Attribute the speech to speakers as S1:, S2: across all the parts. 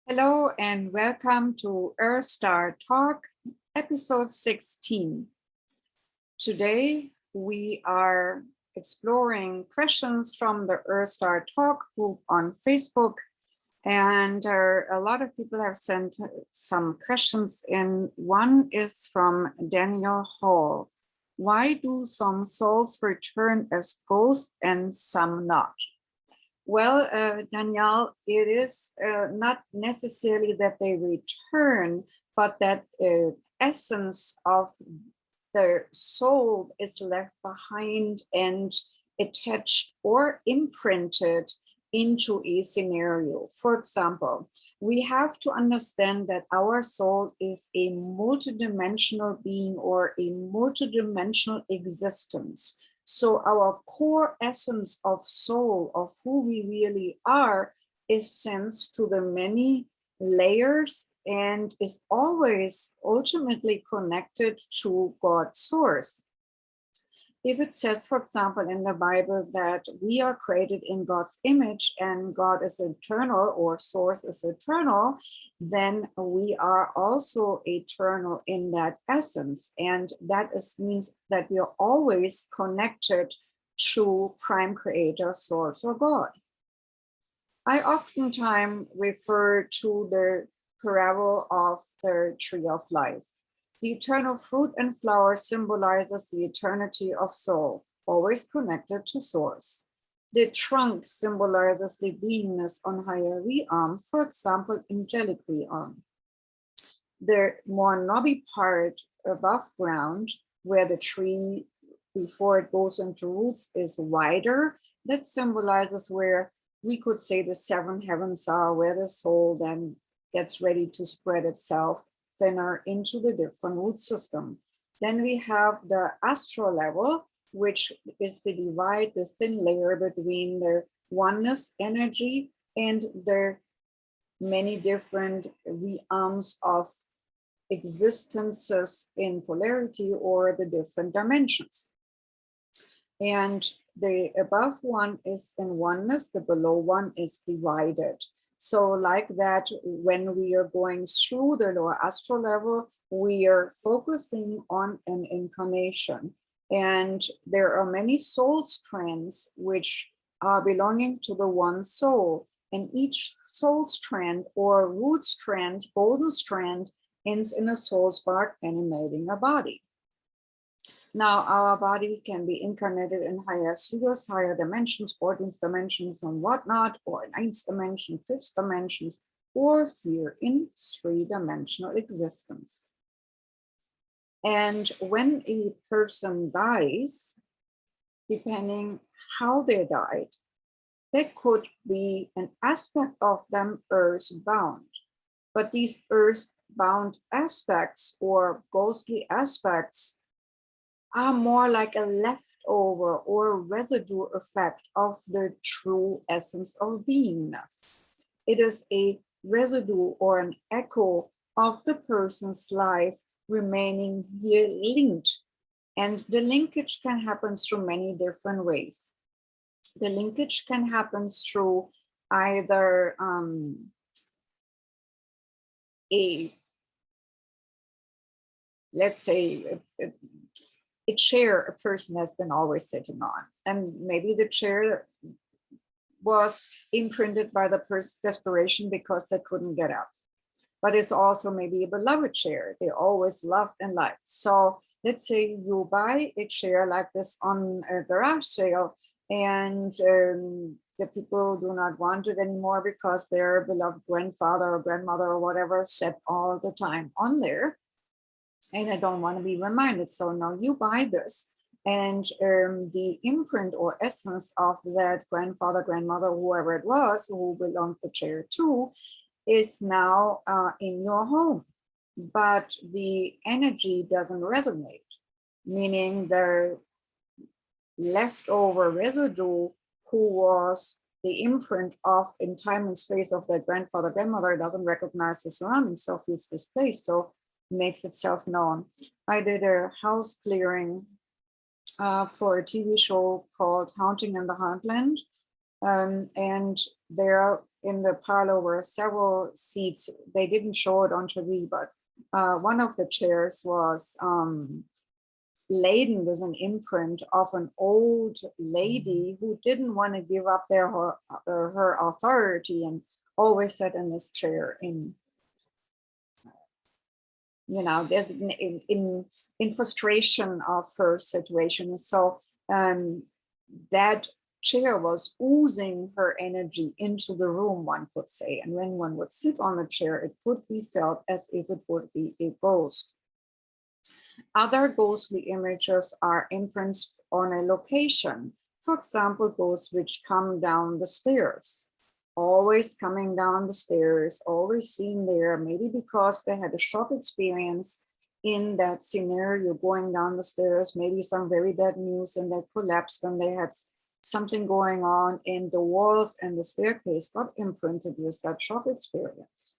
S1: Hello and welcome to EarthStar Talk, episode 16. Today we are exploring questions from the EarthStar Talk group on Facebook, and a lot of people have sent some questions in. One is from Daniel Hall. Why do some souls return as ghosts and some not? Well, Danielle, it is not necessarily that they return, but that essence of their soul is left behind and attached or imprinted into a scenario. For example, we have to understand that our soul is a multidimensional being or a multidimensional existence. So our core essence of soul, of who we really are, is sensed to the many layers and is always ultimately connected to God's source. If it says, for example, in the Bible that we are created in God's image and God is eternal or source is eternal, then we are also eternal in that essence. And that means that we are always connected to prime creator, source, or God. I oftentimes refer to the parable of the tree of life. The eternal fruit and flower symbolizes the eternity of soul, always connected to source. The trunk symbolizes the beingness on higher realm, for example, angelic realm. The more knobby part above ground, where the tree, before it goes into roots, is wider, that symbolizes where we could say the seven heavens are, where the soul then gets ready to spread itself thinner into the different root system. Then we have the astral level, which is the divide, the thin layer between the oneness energy and the many different realms of existences in polarity or the different dimensions. And the above one is in oneness, the below one is divided. So like that, when we are going through the lower astral level, we are focusing on an incarnation. And there are many soul strands which are belonging to the one soul. And each soul strand or root strand, golden strand, ends in a soul spark animating a body. Now, our body can be incarnated in higher spheres, higher dimensions, 14th dimensions, and whatnot, or 9th dimension, 5th dimensions, or here in 3-dimensional existence. And when a person dies, depending how they died, there could be an aspect of them earth-bound. But these earth-bound aspects or ghostly aspects are more like a leftover or residue effect of the true essence of beingness. It is a residue or an echo of the person's life remaining here linked. And the linkage can happen through many different ways. The linkage can happen through either let's say, a chair a person has been always sitting on. And maybe the chair was imprinted by the person's desperation because they couldn't get up. But it's also maybe a beloved chair they always loved and liked. So let's say you buy a chair like this on a garage sale, and the people do not want it anymore because their beloved grandfather or grandmother or whatever sat all the time on there. And I don't want to be reminded. So now you buy this, and the imprint or essence of that grandfather, grandmother, whoever it was who belonged the chair to, is now in your home. But the energy doesn't resonate, meaning the leftover residue who was the imprint of in time and space of that grandfather, grandmother doesn't recognize the surroundings, so feels displaced. So makes itself known. I did a house clearing for a TV show called Haunting in the Heartland. And there in the parlor were several seats. They didn't show it on TV, but one of the chairs was laden with an imprint of an old lady who didn't want to give up her authority and always sat in this chair in, there's in frustration of her situation. So that chair was oozing her energy into the room, one could say. And when one would sit on the chair, it could be felt as if it would be a ghost. Other ghostly images are imprints on a location. For example, ghosts which come down the stairs, always coming down the stairs, always seen there, maybe because they had a shock experience in that scenario going down the stairs, maybe some very bad news and they collapsed and they had something going on in the walls and the staircase got imprinted with that shock experience.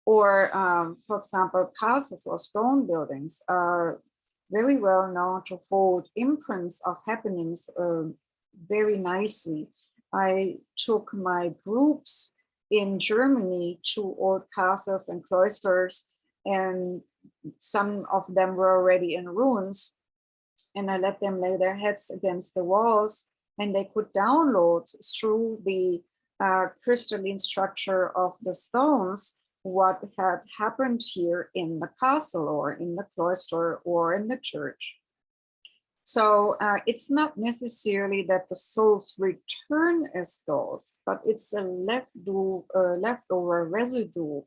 S1: Or, for example, castles or stone buildings are very well known to hold imprints of happenings very nicely. I took my groups in Germany to old castles and cloisters, and some of them were already in ruins. And I let them lay their heads against the walls, and they could download through the crystalline structure of the stones what had happened here in the castle or in the cloister or in the church. So it's not necessarily that the souls return as ghosts, but it's a leftover residue.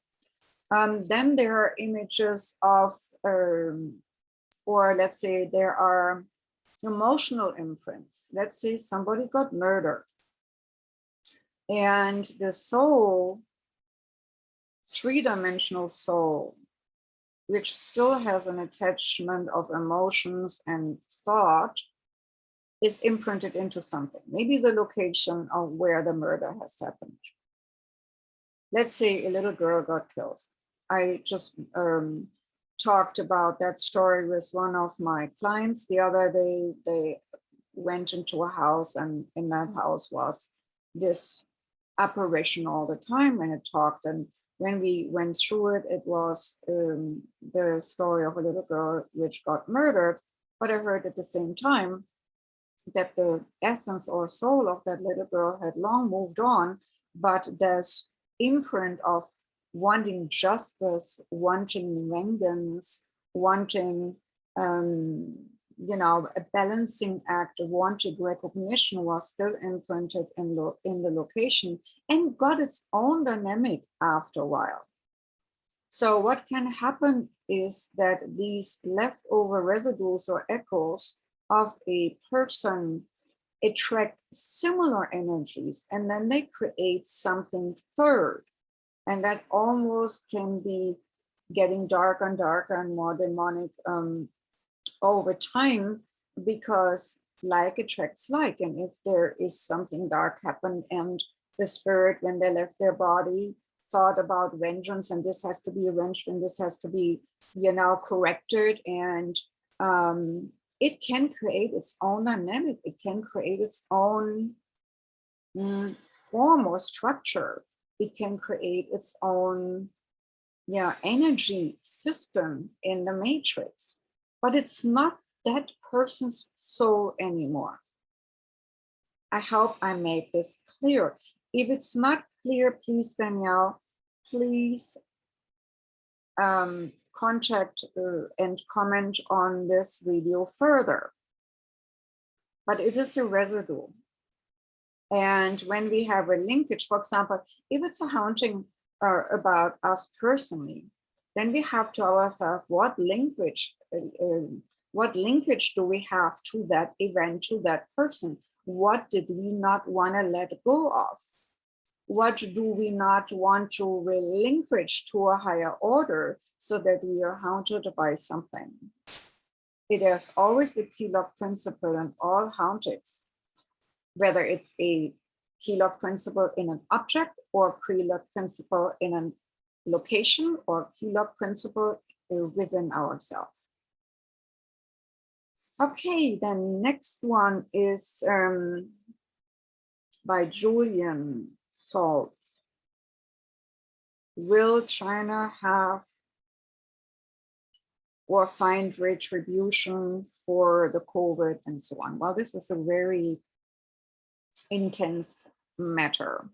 S1: Then there are images of, or let's say there are emotional imprints. Let's say somebody got murdered and the soul, three-dimensional soul, which still has an attachment of emotions and thought, is imprinted into something, maybe the location of where the murder has happened. Let's say a little girl got killed. I just talked about that story with one of my clients the other day. They went into a house, and in that house was this apparition all the time, and it talked. And when we went through it, it was the story of a little girl which got murdered. But I heard at the same time that the essence or soul of that little girl had long moved on, but this imprint of wanting justice, wanting vengeance, wanting a balancing act, wanting recognition was still imprinted in the location and got its own dynamic after a while. So what can happen is that these leftover residues or echoes of a person attract similar energies, and then they create something third. And that almost can be getting darker and darker and more demonic over time, because like attracts like. And if there is something dark happened and the spirit, when they left their body, thought about vengeance, and this has to be avenged and this has to be, corrected, and it can create its own dynamic. It can create its own form or structure. It can create its own energy system in the matrix, but it's not that person's soul anymore. I hope I made this clear. If it's not clear, please, Danielle, please contact and comment on this video further. But it is a residue. And when we have a linkage, for example, if it's a haunting about us personally, then we have to ask ourselves, what linkage do we have to that event, to that person? What did we not want to let go of? What do we not want to relinquish to a higher order so that we are haunted by something? It is always a key lock principle in all hauntings, whether it's a key lock principle in an object or key lock principle in a location or key lock principle within ourselves. Okay, then next one is by Julian Salt. Will China have or find retribution for the COVID and so on? Well, this is a very intense matter.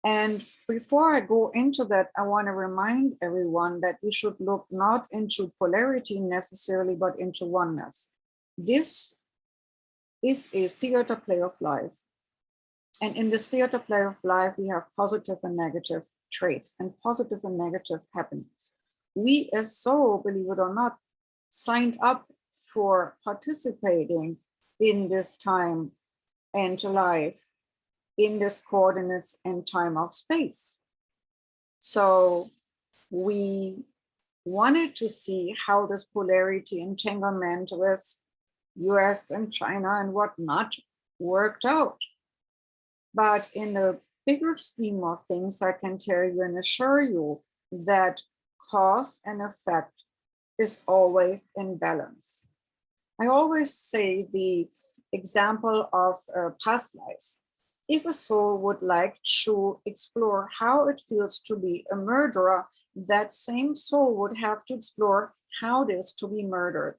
S1: And before I go into that, I want to remind everyone that we should look not into polarity necessarily, but into oneness. This is a theater play of life. And in this theater play of life, we have positive and negative traits and positive and negative happenings. We as soul, believe it or not, signed up for participating in this time and life, in this coordinates and time of space. So we wanted to see how this polarity entanglement with US and China and whatnot worked out. But in the bigger scheme of things, I can tell you and assure you that cause and effect is always in balance. I always say the example of past lives. If a soul would like to explore how it feels to be a murderer, that same soul would have to explore how it is to be murdered.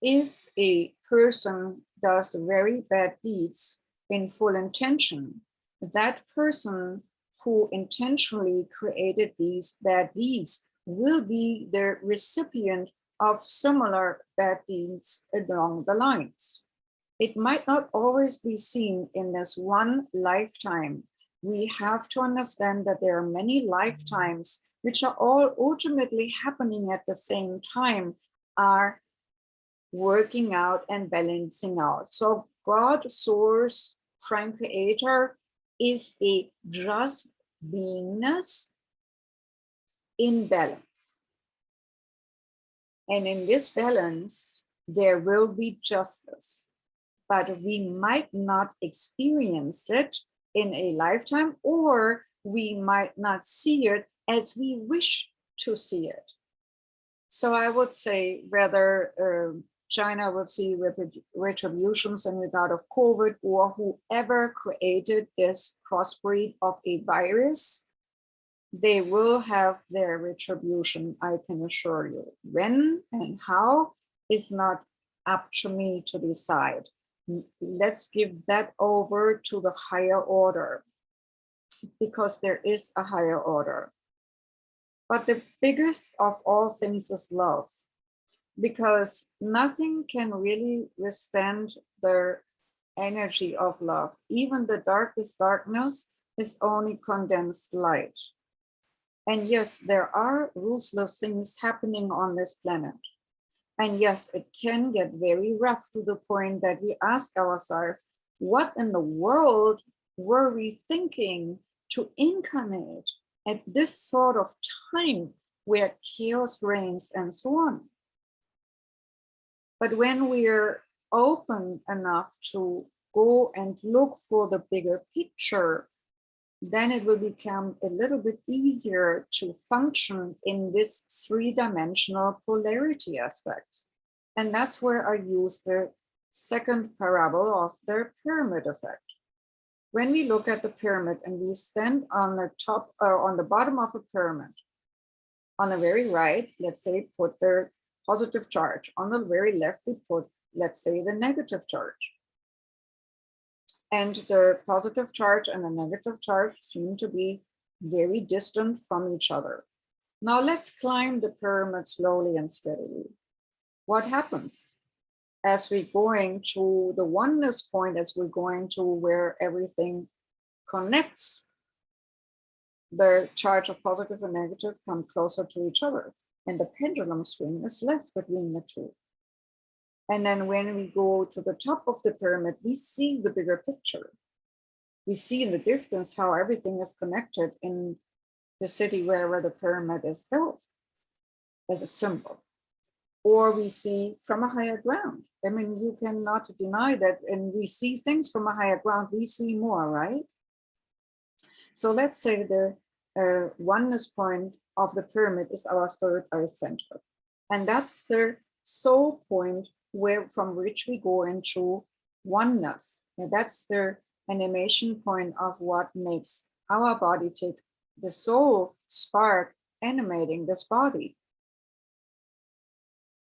S1: If a person does very bad deeds in full intention, that person who intentionally created these bad deeds will be the recipient of similar bad deeds along the lines. It might not always be seen in this one lifetime. We have to understand that there are many lifetimes which are all ultimately happening at the same time, are working out and balancing out. So God, Source, Prime Creator, is a just beingness in balance. And in this balance, there will be justice. But we might not experience it in a lifetime, or we might not see it as we wish to see it. So I would say whether China would see retributions in regard of COVID, or whoever created this crossbreed of a virus, they will have their retribution, I can assure you. When and how is not up to me to decide. Let's give that over to the higher order, because there is a higher order. But the biggest of all things is love, because nothing can really withstand the energy of love. Even the darkest darkness is only condensed light. And yes, there are ruthless things happening on this planet. And yes, it can get very rough to the point that we ask ourselves, what in the world were we thinking to incarnate at this sort of time where chaos reigns and so on? But when we're open enough to go and look for the bigger picture, then it will become a little bit easier to function in this three-dimensional polarity aspect. And that's where I use the second parabola of the pyramid effect. When we look at the pyramid and we stand on the top or on the bottom of a pyramid, on the very right, let's say, put the positive charge. On the very left, we put, let's say, the negative charge. And the positive charge and the negative charge seem to be very distant from each other. Now let's climb the pyramid slowly and steadily. What happens as we're going to the oneness point, as we're going to where everything connects? The charge of positive and negative come closer to each other, and the pendulum swing is less between the two. And then when we go to the top of the pyramid, we see the bigger picture. We see in the distance how everything is connected in the city wherever the pyramid is built as a symbol. Or we see from a higher ground. I mean, you cannot deny that, and we see things from a higher ground, we see more, right? So let's say the oneness point of the pyramid is our third eye center. And that's the soul point from which we go into oneness. And that's the animation point of what makes our body tick, the soul spark animating this body.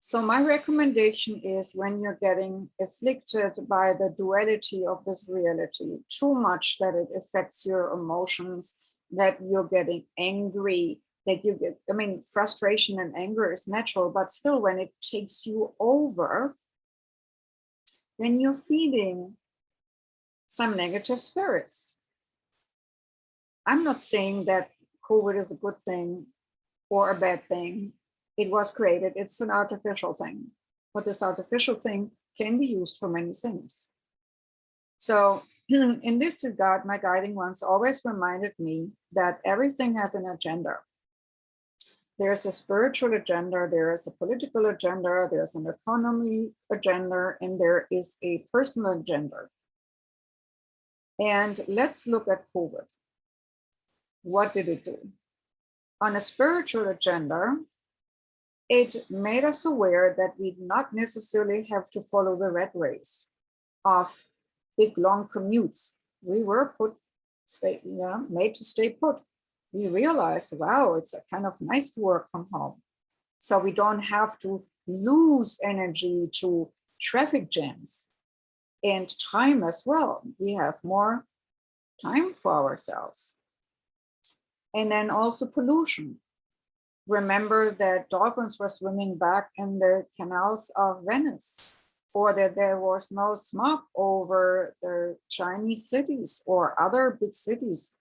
S1: So my recommendation is, when you're getting afflicted by the duality of this reality too much that it affects your emotions, that you're getting angry, that you get, I mean, frustration and anger is natural, but still when it takes you over, then you're feeding some negative spirits. I'm not saying that COVID is a good thing or a bad thing. It was created, it's an artificial thing, but this artificial thing can be used for many things. So in this regard, my guiding ones always reminded me that everything has an agenda. There's a spiritual agenda, there is a political agenda, there's an economy agenda, and there is a personal agenda. And let's look at COVID. What did it do? On a spiritual agenda, it made us aware that we not necessarily have to follow the rat race of big, long commutes. We were made to stay put. We realized, wow, it's a kind of nice to work from home. So we don't have to lose energy to traffic jams and time as well. We have more time for ourselves. And then also pollution. Remember that dolphins were swimming back in the canals of Venice, or that there was no smog over the Chinese cities or other big cities,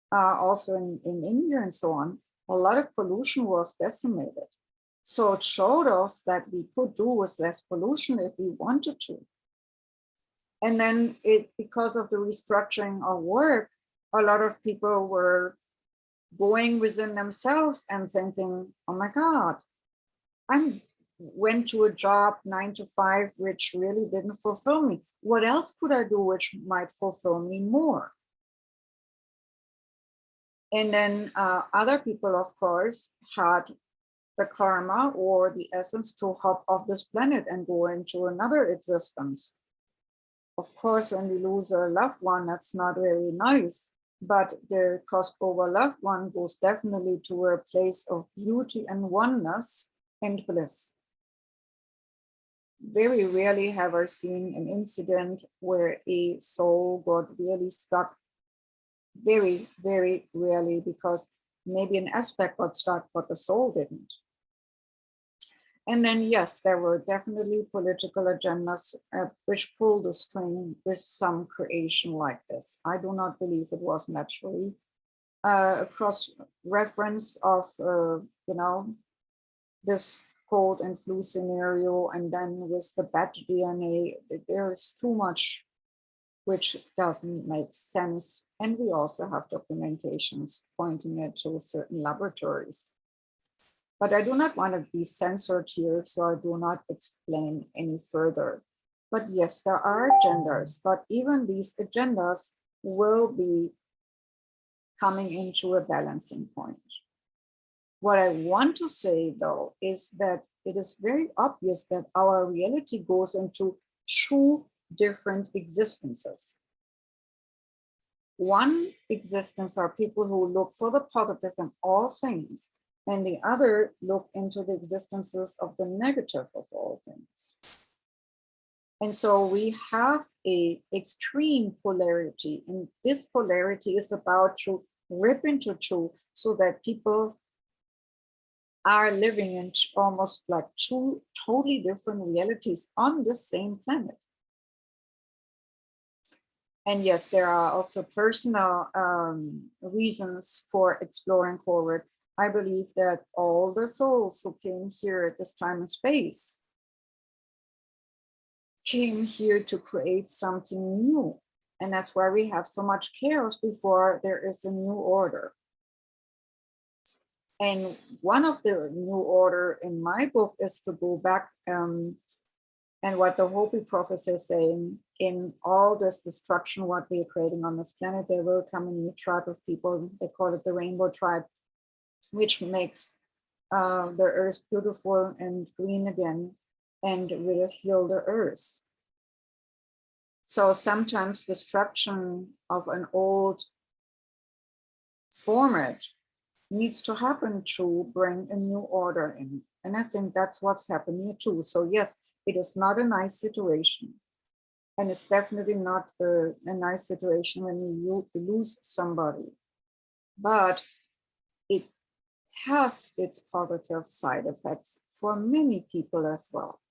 S1: also in India and so on. A lot of pollution was decimated. So it showed us that we could do with less pollution if we wanted to. And then because of the restructuring of work, a lot of people were going within themselves and thinking, oh my God, I went to a job 9 to 5, which really didn't fulfill me. What else could I do which might fulfill me more? And then other people, of course, had the karma or the essence to hop off this planet and go into another existence. Of course, when we lose a loved one, that's not very nice. But the crossed over loved one goes definitely to a place of beauty and oneness and bliss. Very rarely have I seen an incident where a soul got really stuck. Very, very rarely, because maybe an aspect got stuck, but the soul didn't. And then, yes, there were definitely political agendas which pulled the string with some creation like this. I do not believe it was naturally a cross-reference of, this cold and flu scenario, and then with the bat DNA, there is too much which doesn't make sense. And we also have documentations pointing it to certain laboratories. But I do not want to be censored here, so I do not explain any further. But yes, there are agendas, but even these agendas will be coming into a balancing point. What I want to say, though, is that it is very obvious that our reality goes into two different existences. One existence are people who look for the positive in all things, and the other look into the existences of the negative of all things. And so we have a extreme polarity, and this polarity is about to rip into two so that people are living in almost like two totally different realities on the same planet. And yes, there are also personal reasons for exploring forward. I believe that all the souls who came here at this time and space came here to create something new. And that's why we have so much chaos before there is a new order. And one of the new order in my book is to go back and what the Hopi prophets is saying, in all this destruction, what we are creating on this planet, there will come a new tribe of people. They call it the rainbow tribe, which makes the earth beautiful and green again and will heal the earth. So sometimes destruction of an old format needs to happen to bring a new order in. And I think that's what's happening here too. So yes, it is not a nice situation. And it's definitely not a nice situation when you lose somebody. But it has its positive side effects for many people as well.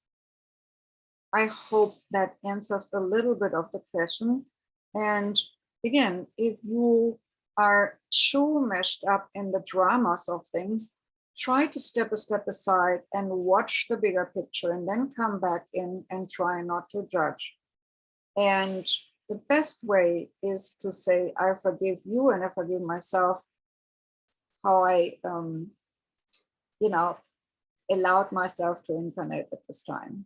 S1: I hope that answers a little bit of the question. And again, if you are too meshed up in the dramas of things, try to step a step aside and watch the bigger picture and then come back in and try not to judge. And the best way is to say, I forgive you and I forgive myself, how I, allowed myself to incarnate at this time.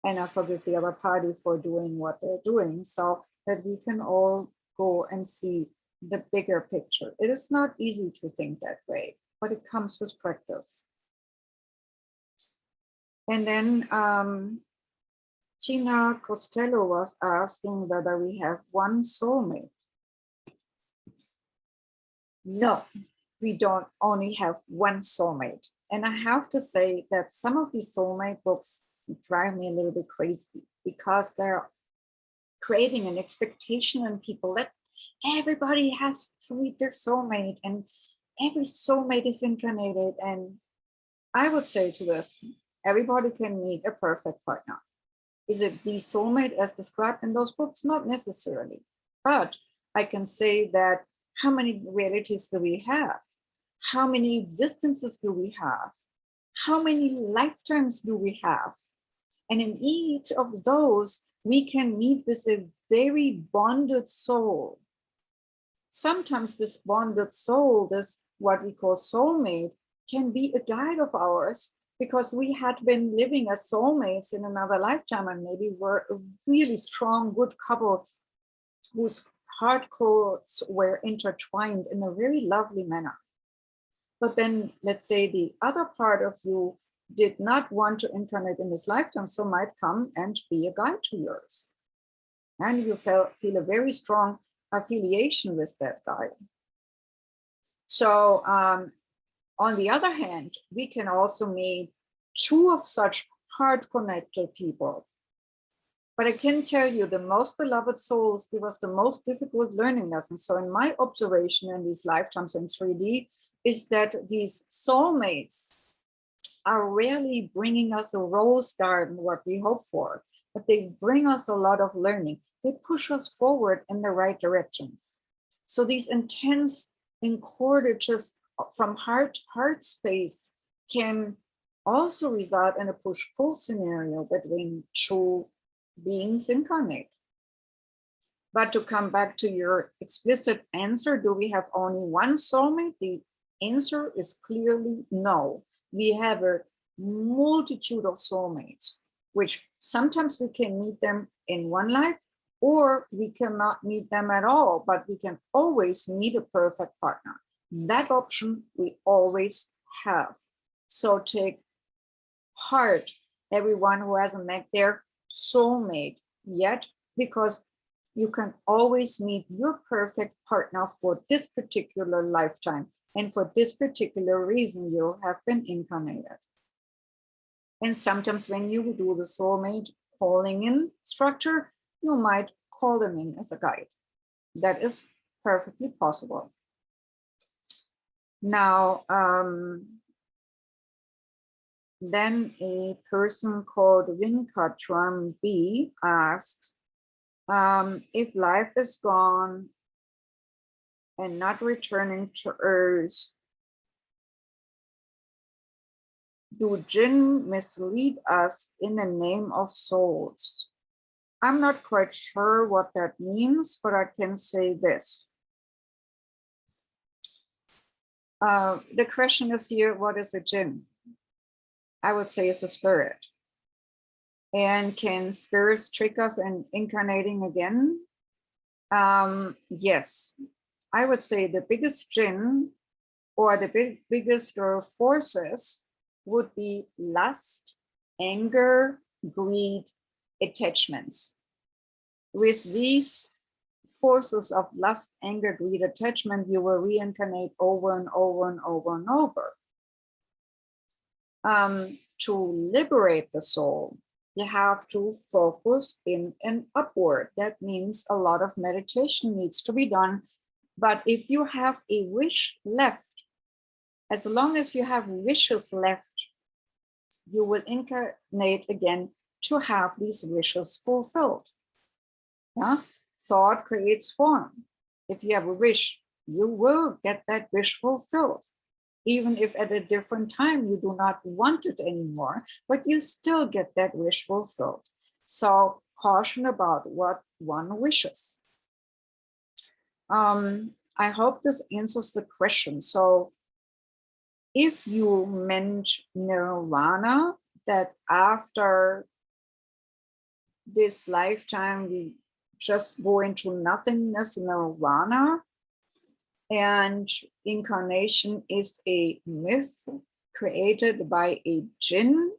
S1: And I forgive the other party for doing what they're doing, so that we can all go and see the bigger picture. It is not easy to think that way, but it comes with practice. And then Tina Costello was asking whether we have one soulmate. No, we don't only have one soulmate. And I have to say that some of these soulmate books drive me a little bit crazy, because they're creating an expectation in people that everybody has to meet their soulmate and every soulmate is incarnated. And I would say to this, everybody can meet a perfect partner. Is it the soulmate as described in those books? Not necessarily. But I can say that how many realities do we have? How many existences do we have? How many lifetimes do we have? And in each of those, we can meet with a very bonded soul. Sometimes this bonded soul, this what we call soulmate, can be a guide of ours, because we had been living as soulmates in another lifetime, and maybe were a really strong, good couple whose heart codes were intertwined in a very lovely manner. But then, let's say the other part of you did not want to incarnate in this lifetime, so might come and be a guide to yours. And you feel a very strong affiliation with that guide. So on the other hand, we can also meet two of such heart-connected people. But I can tell you, the most beloved souls give us the most difficult learning lessons. So in my observation in these lifetimes in 3D is that these soulmates are rarely bringing us a rose garden, what we hope for, but they bring us a lot of learning. They push us forward in the right directions. So these intense encordages from heart to heart space can also result in a push-pull scenario between two beings incarnate. But to come back to your explicit answer, do we have only one soulmate? The answer is clearly no. We have a multitude of soulmates, which sometimes we can meet them in one life, or we cannot meet them at all, but we can always meet a perfect partner. That option we always have. So take heart, everyone who hasn't met their soulmate yet, because you can always meet your perfect partner for this particular lifetime. And for this particular reason, you have been incarnated. And sometimes when you do the soulmate calling in structure, you might call them in as a guide. That is perfectly possible. Now, then a person called Winkatram B asks, if life is gone and not returning to Earth, do Jinn mislead us in the name of souls? I'm not quite sure what that means, but I can say this. The question is here, what is a Jinn? I would say it's a spirit. And can spirits trick us in incarnating again? Yes. I would say the biggest Jinn, or the biggest forces, would be lust, anger, greed, attachments. With these forces of lust, anger, greed, attachment, you will reincarnate over and over and over and over. To liberate the soul, you have to focus in and upward. That means a lot of meditation needs to be done. But if you have a wish left, as long as you have wishes left, you will incarnate again to have these wishes fulfilled. Yeah? Thought creates form. If you have a wish, you will get that wish fulfilled. Even if at a different time you do not want it anymore, but you still get that wish fulfilled. So caution about what one wishes. I hope this answers the question. So if you meant nirvana, that after this lifetime we just go into nothingness, nirvana, and incarnation is a myth created by a Jinn,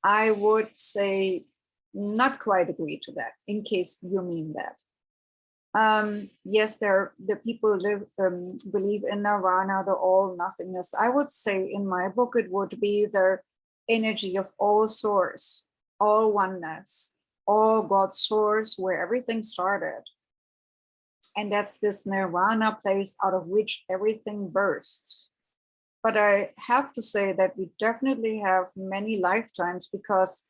S1: I would say not quite agree to that, in case you mean that. Yes, the people believe in nirvana, the all nothingness. I would say in my book it would be the energy of all source, all oneness, all God's source, where everything started. And that's this nirvana place out of which everything bursts. But I have to say that we definitely have many lifetimes, because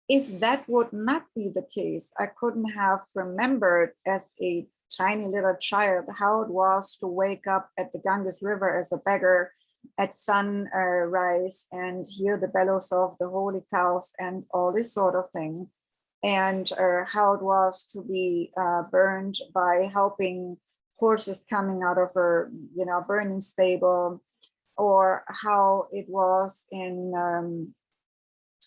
S1: if that would not be the case, I couldn't have remembered as a tiny little child how it was to wake up at the Ganges River as a beggar at sunrise and hear the bellows of the holy cows and all this sort of thing. And how it was to be burned by helping horses coming out of a burning stable, or how it was in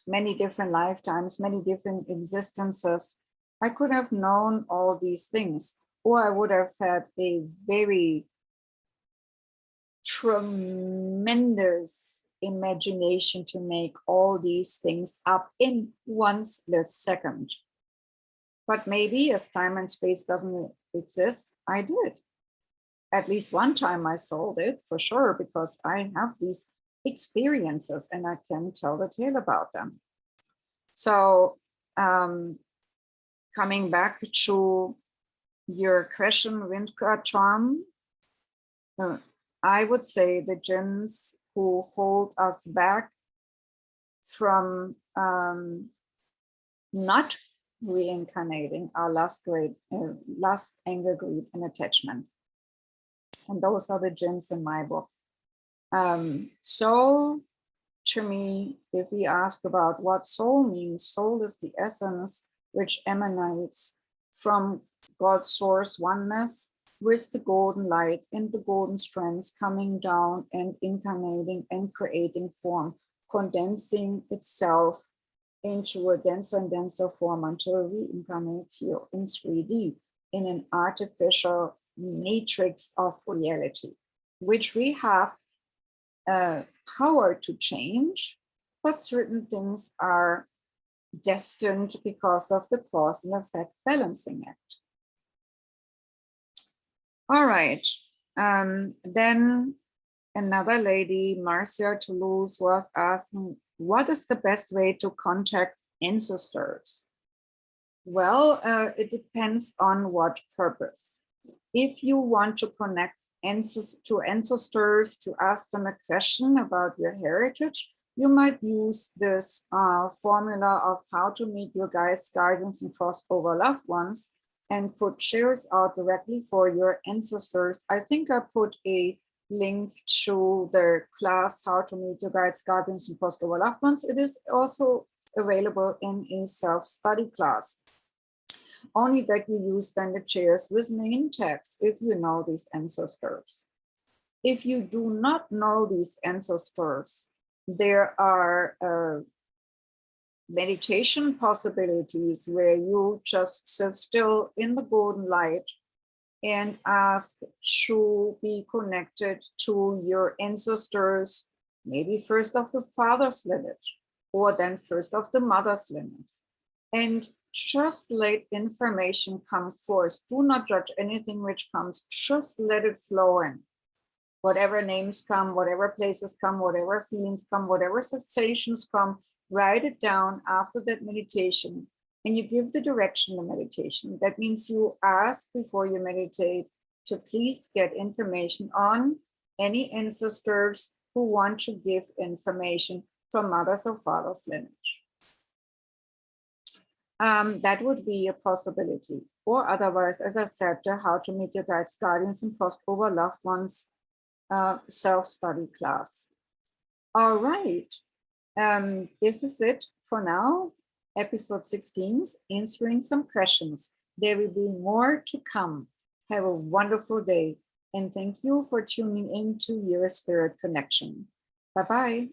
S1: many different lifetimes, many different existences. I could have known all these things, or I would have had a very tremendous imagination to make all these things up in one split second. But maybe as time and space doesn't exist, I did. At least one time I sold it for sure, because I have these experiences and I can tell the tale about them. So coming back to your question, Windcard charm, I would say the jinns who hold us back from not reincarnating are lust, anger, greed, and attachment. And those are the jinns in my book. So to me, if we ask about what soul means, soul is the essence which emanates from God's source oneness, with the golden light and the golden strands coming down and incarnating and creating form, condensing itself into a denser and denser form until it reincarnates you in 3D, in an artificial matrix of reality, which we have power to change, but certain things are destined because of the cause and effect balancing act. All right. Then another lady, Marcia Toulouse, was asking, what is the best way to contact ancestors? Well, it depends on what purpose. If you want to connect to ancestors to ask them a question about your heritage, you might use this formula of how to meet your guides, guardians, and crossover loved ones, and put shares out directly for your ancestors. I think I put a link to the class, How to Meet Your Guides, Guardians, and Crossover Loved Ones. It is also available in a self-study class. Only that you use then the chairs with name tags if you know these ancestors. If you do not know these ancestors, there are meditation possibilities where you just sit still in the golden light and ask to be connected to your ancestors, maybe first of the father's lineage, or then first of the mother's lineage. And Just let information come forth. Do not judge anything which comes. Just let it flow in. Whatever names come, whatever places come, whatever feelings come, whatever sensations come, write it down after that meditation. And you give the direction of meditation. That means you ask before you meditate to please get information on any ancestors who want to give information from mother's or father's lineage. That would be a possibility. Or otherwise, as I said, the How to Meet Your Guides, Guardians, and Cross Over Loved Ones self-study class. All right. This is it for now. Episode 16, answering some questions. There will be more to come. Have a wonderful day. And thank you for tuning in to your spirit connection. Bye-bye.